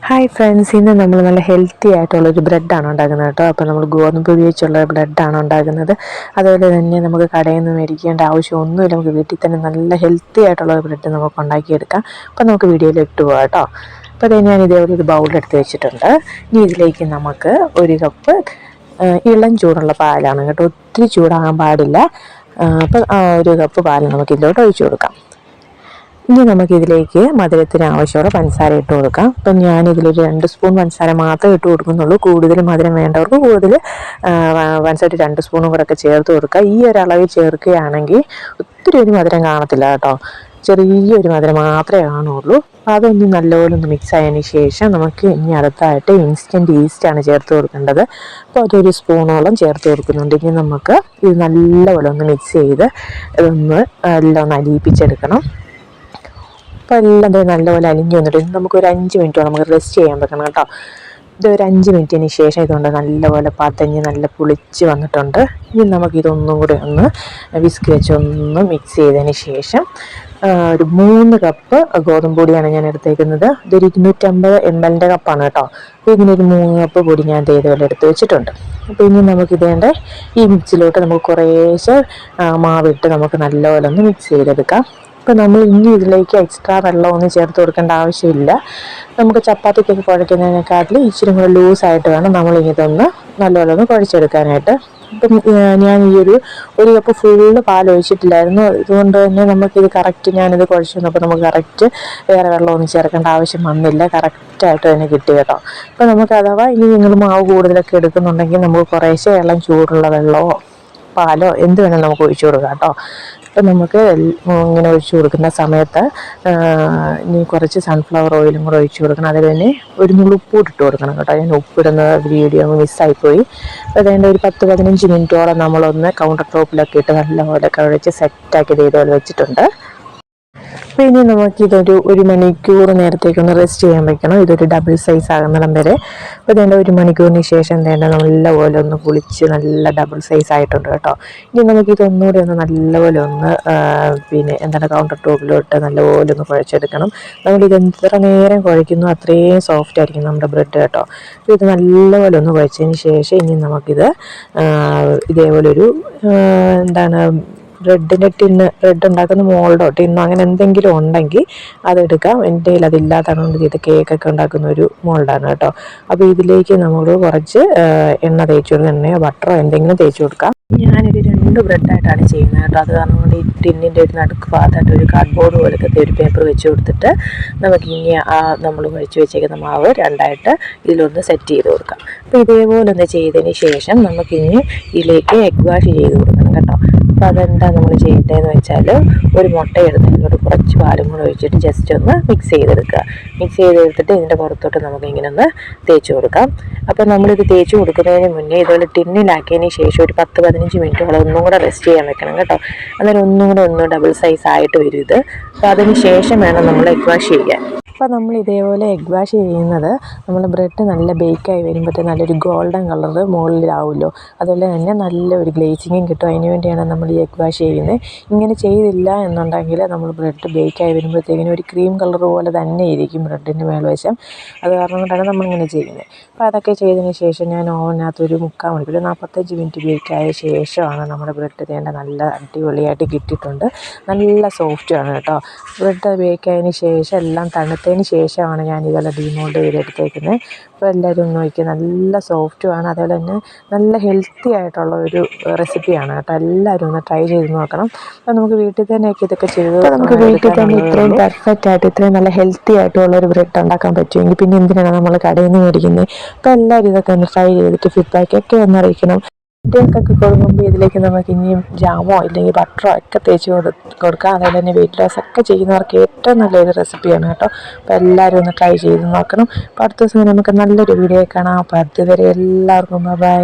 Hi friends, ഇന്ന് നമ്മൾ നല്ല ഹെൽത്തി ആയിട്ടുള്ളൊരു ബ്രെഡാണ് ഉണ്ടാക്കുന്നത് കേട്ടോ. അപ്പോൾ നമ്മൾ ഗോതമ്പ് പൊടി വെച്ചുള്ള ബ്രെഡാണ് ഉണ്ടാക്കുന്നത്. അതുപോലെ തന്നെ നമുക്ക് കടയിൽ നിന്ന് മേടിക്കേണ്ട ആവശ്യമൊന്നുമില്ല, നമുക്ക് വീട്ടിൽ തന്നെ നല്ല ഹെൽത്തി ആയിട്ടുള്ള ബ്രെഡ് നമുക്ക് ഉണ്ടാക്കിയെടുക്കാം. അപ്പോൾ നമുക്ക് വീഡിയോയിലിട്ട് പോകാം കേട്ടോ. അപ്പോൾ അത് ഞാൻ ഇതേപോലെ ഒരു ബൗളെടുത്ത് വെച്ചിട്ടുണ്ട്. ഇനി ഇതിലേക്ക് നമുക്ക് 1 കപ്പ് ഇളം ചൂടുള്ള പാലാണ് കേട്ടോ, ഒത്തിരി ചൂടാകാൻ പാടില്ല. അപ്പോൾ 1 കപ്പ് പാൽ നമുക്ക് ഇതിലോട്ട് ഒഴിച്ചു കൊടുക്കാം. ഇനി നമുക്കിതിലേക്ക് മധുരത്തിന് ആവശ്യമുള്ള പഞ്ചസാര ഇട്ട് കൊടുക്കാം. അപ്പം ഞാനിതിലൊരു 2 സ്പൂൺ പഞ്ചസാര മാത്രമേ ഇട്ട് കൊടുക്കുന്നുള്ളൂ. കൂടുതൽ മധുരം വേണ്ടവർക്ക് കൂടുതൽ പഞ്ചസാര 2 സ്പൂണും കൂടെ ഒക്കെ ചേർത്ത് കൊടുക്കുക. ഈ ഒരു അളവിൽ ചേർക്കുകയാണെങ്കിൽ ഒത്തിരി ഒരു മധുരം കാണത്തില്ല കേട്ടോ, ചെറിയൊരു മധുരം മാത്രമേ കാണുള്ളൂ. അതൊന്ന് നല്ലപോലെ ഒന്ന് മിക്സ് ആയതിന് ശേഷം നമുക്ക് ഇനി അടുത്തായിട്ട് ഇൻസ്റ്റൻറ്റ് ഈസ്റ്റാണ് ചേർത്ത് കൊടുക്കേണ്ടത്. അപ്പോൾ അതൊരു സ്പൂണോളം ചേർത്ത് കൊടുക്കുന്നുണ്ട്. ഇനി നമുക്ക് ഇത് നല്ലപോലെ ഒന്ന് മിക്സ് ചെയ്ത് ഇതൊന്ന് എല്ലാം ഒന്ന് അലിയിപ്പിച്ചെടുക്കണം. അപ്പോൾ എല്ലാം നല്ലപോലെ അലിഞ്ഞ് വന്നിട്ട് നമുക്കൊരു 5 മിനിറ്റോളം നമുക്ക് റെസ്റ്റ് ചെയ്യാൻ വെക്കണം കേട്ടോ. ഇതൊരു 5 മിനിറ്റിന് ശേഷം ഇതുകൊണ്ട് നല്ലപോലെ പതഞ്ഞ് നല്ല പുളിച്ച് വന്നിട്ടുണ്ട്. ഇനി നമുക്കിതൊന്നും കൂടി ഒന്ന് വിസ്ക് വെച്ച് ഒന്ന് മിക്സ് ചെയ്തതിന് ശേഷം ഒരു 3 കപ്പ് ഗോതമ്പ് പൊടിയാണ് ഞാൻ എടുത്തേക്കുന്നത്. ഇതൊരു 250 ml കപ്പാണ് കേട്ടോ. അപ്പോൾ ഇങ്ങനെ ഒരു 3 കപ്പ് പൊടി ഞാൻ ഇതേപോലെ എടുത്ത് വെച്ചിട്ടുണ്ട്. അപ്പോൾ ഇനി നമുക്കിതേണ്ട ഈ മിക്സിലോട്ട് നമുക്ക് കുറേശ്ശെ മാവിട്ട് നമുക്ക് നല്ലപോലെ ഒന്ന് മിക്സ് ചെയ്തെടുക്കാം. അപ്പോൾ നമ്മൾ ഇനി ഇതിലേക്ക് എക്സ്ട്രാ വെള്ളമൊന്നും ചേർത്ത് കൊടുക്കേണ്ട ആവശ്യമില്ല. നമുക്ക് ചപ്പാത്തിക്കൊക്കെ കുഴയ്ക്കുന്നതിനെക്കാട്ടിലും ഇച്ചിരി കൂടെ ലൂസായിട്ട് വേണം നമ്മളിനി ഇതൊന്ന് നല്ലപോലെ ഒന്ന് കുഴച്ചെടുക്കാനായിട്ട്. അപ്പം ഞാൻ ഈ 1 കപ്പ് ഫുള്ള് പാൽ ഒഴിച്ചിട്ടില്ലായിരുന്നു. അതുകൊണ്ട് തന്നെ നമുക്കിത് കറക്റ്റ് ഞാനിത് കുഴച്ച് വന്നപ്പോൾ നമുക്ക് കറക്റ്റ് വേറെ വെള്ളമൊന്നും ചേർക്കേണ്ട ആവശ്യം വന്നില്ല, കറക്റ്റായിട്ട് തന്നെ കിട്ടി കേട്ടോ. അപ്പോൾ നമുക്ക് അഥവാ ഇനി നിങ്ങൾ മാവ് കൂടുതലൊക്കെ എടുക്കുന്നുണ്ടെങ്കിൽ നമുക്ക് കുറേശ്ശെ ഇളം ചൂടുള്ള വെള്ളമോ പാലോ എന്ത് വേണമെങ്കിലും നമുക്ക് ഒഴിച്ചു കൊടുക്കാം കേട്ടോ. അപ്പം നമുക്ക് ഇങ്ങനെ ഒഴിച്ചു കൊടുക്കുന്ന സമയത്ത് ഇനി കുറച്ച് സൺഫ്ലവർ ഓയിലും കൂടെ ഒഴിച്ചു കൊടുക്കണം. അതിൽ തന്നെ ഒരു നുള്ളു ഉപ്പൂട്ട് ഇട്ട് കൊടുക്കണം കേട്ടോ. ഞാൻ ഉപ്പിടുന്ന വീഡിയോ മിസ്സായിപ്പോയി. അതുകൊണ്ട് ഒരു 10-15 മിനിറ്റോളം നമ്മളൊന്ന് കൗണ്ടർ ടോപ്പിലൊക്കെ ഇട്ട് നല്ലപോലെ കുഴച്ച് സെറ്റാക്കി ഇതേപോലെ വെച്ചിട്ടുണ്ട്. അപ്പോൾ ഇനി നമുക്കിതൊരു 1 മണിക്കൂർ നേരത്തേക്കൊന്ന് റെസ്റ്റ് ചെയ്യാൻ വെക്കണം. ഇതൊരു ഡബിൾ സൈസ് ആകുന്നിടം വരെ. അപ്പോൾ ഇതേണ്ട 1 മണിക്കൂറിന് ശേഷം നല്ലപോലെ ഒന്ന് പുളിച്ച് നല്ല ഡബിൾ സൈസ് ആയിട്ടുണ്ട് കേട്ടോ. ഇനി നമുക്കിതൊന്നുകൂടി ഒന്ന് നല്ലപോലെ ഒന്ന് കൗണ്ടർ ടോപ്പിലോട്ട് നല്ലപോലെ ഒന്ന് കുഴച്ചെടുക്കണം. നമ്മളിത് എത്ര നേരം കുഴയ്ക്കുന്നു അത്രയും സോഫ്റ്റ് ആയിരിക്കും നമ്മുടെ ബ്രെഡ് കേട്ടോ. അപ്പോൾ ഇത് നല്ലപോലെ ഒന്ന് കുഴച്ചതിന് ശേഷം ഇനി നമുക്കിത് ഇതേപോലൊരു ബ്രെഡിൻ്റെ ബ്രെഡ് ഉണ്ടാക്കുന്ന മോൾഡോ ടിന്നോ അങ്ങനെ എന്തെങ്കിലും ഉണ്ടെങ്കിൽ അതെടുക്കാം. എൻ്റെ കയ്യിൽ അതില്ലാത്തതുകൊണ്ട് ഇത് കേക്കൊക്കെ ഉണ്ടാക്കുന്ന ഒരു മോൾഡാണ് കേട്ടോ. അപ്പോൾ ഇതിലേക്ക് നമ്മൾ കുറച്ച് എണ്ണ തേച്ച് കൊടുക്കുക, എണ്ണയോ ബട്ടറോ എന്തെങ്കിലും തേച്ച് കൊടുക്കാം. ഞാനൊരു 2 ബ്രെഡായിട്ടാണ് ചെയ്യുന്നത് കേട്ടോ. അത് കാരണം കൊണ്ട് ഈ ടിന്നിൻ്റെ ഒരു നടുക്ക് ഭാഗത്തായിട്ട് ഒരു കാർഡ്ബോർഡ് പോലത്തെ ഒരു പേപ്പർ വെച്ച് കൊടുത്തിട്ട് നമുക്ക് ഇനി നമ്മൾ കുഴച്ച് വെച്ചേക്കുന്ന മാവ് 2ആയിട്ട് ഇതിലൊന്ന് സെറ്റ് ചെയ്ത് കൊടുക്കാം. അപ്പോൾ ഇതേപോലെ ഒന്ന് ചെയ്തതിന് ശേഷം നമുക്കിനി ഇതിലേക്ക് എഗ് വാഷ് ചെയ്ത് കൊടുക്കണം കേട്ടോ. അപ്പോൾ അതെന്താ നമ്മൾ ചെയ്യേണ്ടതെന്ന് വെച്ചാൽ ഒരു മുട്ട എടുത്ത് അതിലോട്ട് കുറച്ച് പാലും കൂടെ ഒഴിച്ചിട്ട് ജസ്റ്റ് ഒന്ന് മിക്സ് ചെയ്തെടുക്കുക. മിക്സ് ചെയ്തെടുത്തിട്ട് ഇതിൻ്റെ പുറത്തോട്ട് നമുക്കിങ്ങനെ ഒന്ന് തേച്ച് കൊടുക്കാം. അപ്പോൾ നമ്മളിത് തേച്ച് കൊടുക്കുന്നതിന് മുന്നേ ഇതുപോലെ ടിന്നിലാക്കിയതിന് ശേഷം ഒരു 10-15 മിനിറ്റോളം ഒന്നും കൂടെ റെസ്റ്റ് ചെയ്യാൻ വെക്കണം കേട്ടോ. അന്നേരം ഒന്നും കൂടെ ഡബിൾ സൈസ് ആയിട്ട് വരും ഇത്. അപ്പോൾ അതിന് ശേഷം വേണം നമ്മൾ എഗ് വാഷ് ചെയ്യാൻ. അപ്പോൾ നമ്മൾ ഇതേപോലെ എഗ് വാഷ് ചെയ്യുന്നത് നമ്മൾ ബ്രെഡ് നല്ല ബേക്കായി വരുമ്പോഴത്തേക്ക് നല്ലൊരു ഗോൾഡൻ കളറ് മുകളിലാവുമല്ലോ, അതുപോലെ തന്നെ നല്ലൊരു ഗ്ലേസിങ്ങും കിട്ടും. അതിന് വേണ്ടിയാണ് നമ്മൾ ഈ എഗ് വാഷ് ചെയ്യുന്നത്. ഇങ്ങനെ ചെയ്തില്ല എന്നുണ്ടെങ്കിൽ നമ്മൾ ബ്രെഡ് ബേക്കായി വരുമ്പോഴത്തേക്കിനും ഒരു ക്രീം കളർ പോലെ തന്നെ ഇരിക്കും ബ്രെഡിൻ്റെ മേൽവശം. അത് കാരണം കൊണ്ടാണ് നമ്മളിങ്ങനെ ചെയ്യുന്നത്. അപ്പോൾ അതൊക്കെ ചെയ്തതിന് ശേഷം ഞാൻ ഓവനകത്ത് ഒരു 3/4 മണിക്കൂർ 45 മിനിറ്റ് ബേക്കായ ശേഷമാണ് നമ്മുടെ ബ്രെഡ് തേണ്ട നല്ല അടിപൊളിയായിട്ട് കിട്ടിയിട്ടുണ്ട്. നല്ല സോഫ്റ്റുമാണ് കേട്ടോ. ബ്രെഡ് ബേക്കായതിന് ശേഷം എല്ലാം തണുത്തതിന് ശേഷമാണ് ഞാൻ ഇതെല്ലാം ഡീമോൾഡ് ചെയ്തെടുത്തേക്കുന്നത്. അപ്പോൾ എല്ലാവരും ഒന്ന് നോക്കി, നല്ല സോഫ്റ്റുമാണ്, അതുപോലെ തന്നെ നല്ല ഹെൽത്തി ആയിട്ടുള്ള ഒരു റെസിപ്പിയാണ് കേട്ടോ. എല്ലാവരും ഒന്ന് ട്രൈ ചെയ്ത് നോക്കണം. അപ്പോൾ നമുക്ക് വീട്ടിൽ തന്നെയൊക്കെ ഇതൊക്കെ ചെയ്ത് നമുക്ക് വീട്ടിൽ തന്നെ ഇത്രയും പെർഫെക്റ്റ് ആയിട്ട് ഇത്രയും നല്ല ഹെൽത്തി ആയിട്ടുള്ള ഒരു ബ്രെഡ് ഉണ്ടാക്കാൻ പറ്റുമെങ്കിൽ പിന്നെ എന്തിനാണ് നമ്മൾ കടയിൽ നിന്ന് മേടിക്കുന്നത്. അപ്പോൾ എല്ലാവരും ഇതൊക്കെ ഒന്ന് ട്രൈ ചെയ്തിട്ട് ഫീഡ്ബാക്കൊക്കെ ഒന്ന് അറിയിക്കണം. കുട്ടികൾക്കൊക്കെ കൊടുക്കുമ്പോൾ ഇതിലേക്ക് നമുക്ക് ഇനിയും ജാമോ ഇല്ലെങ്കിൽ ബട്ടറോ ഒക്കെ തേച്ച് കൊടുക്കാം. അതുപോലെ തന്നെ വെയിറ്റ് ലോസ് ഒക്കെ ചെയ്യുന്നവർക്ക് ഏറ്റവും നല്ലൊരു റെസിപ്പിയാണ് കേട്ടോ. അപ്പോൾ എല്ലാവരും ഒന്ന് ട്രൈ ചെയ്ത് നോക്കണം. അപ്പോൾ അടുത്ത ദിവസം നമുക്ക് നല്ലൊരു വീഡിയോ കാണാം. അപ്പോൾ അതുവരെ എല്ലാവർക്കും ബൈ.